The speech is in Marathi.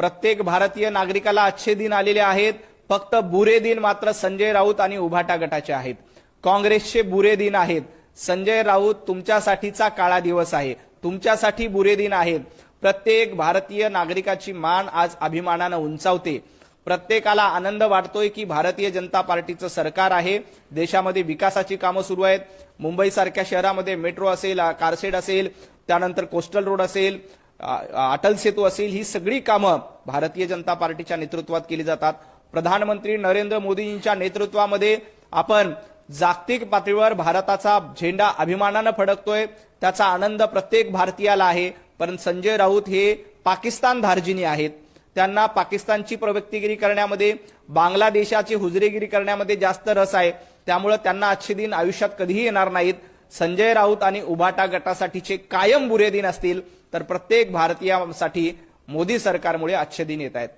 प्रत्येक भारतीय नागरिकाला अच्छे दिन आलेले आहेत, फक्त बुरे दिन मात्र संजय राऊत आणि उभाटा गटाचे आहेत। काँग्रेसचे बुरे दिन आहेत। संजय राऊत तुमच्यासाठीचा काळा दिवस आहे, तुमच्यासाठी बुरे दिन आहेत। प्रत्येक भारतीय नागरिकाची मान आज अभिमानाने उंचावते। प्रत्येकाला आनंद वाटतोय की भारतीय जनता पार्टीचं सरकार आहे, देशामध्ये विकासाची कामं सुरू आहेत। मुंबई सारख्या शहरामध्ये मेट्रो असेल, कारशेड असेल, त्यानंतर कोस्टल रोड असेल, अटल सेतू असेल, ही सगळी कामं भारतीय जनता पार्टीच्या नेतृत्वात केली जातात। प्रधानमंत्री नरेंद्र मोदींच्या नेतृत्वामध्ये आपण जागतिक पातळीवर भारताचा झेंडा अभिमानाने फडकतोय, त्याचा आनंद प्रत्येक भारतीयाला आहे। पण संजय राऊत हे पाकिस्तान धार्जिणी आहेत, त्यांना पाकिस्तानची प्रवक्तेगिरी करण्यामध्ये, बांगलादेशाची हुजरेगिरी करण्यामध्ये जास्त रस आहे, त्यामुळे त्यांना अच्छे दिन आयुष्यात कधीही येणार नाहीत। संजय राऊत आणि उभाटा गटासाठीचे कायम बुरे दिन असतील, तर प्रत्येक भारतीयासाठी मोदी सरकारमुळे अच्छे दिन येत आहेत।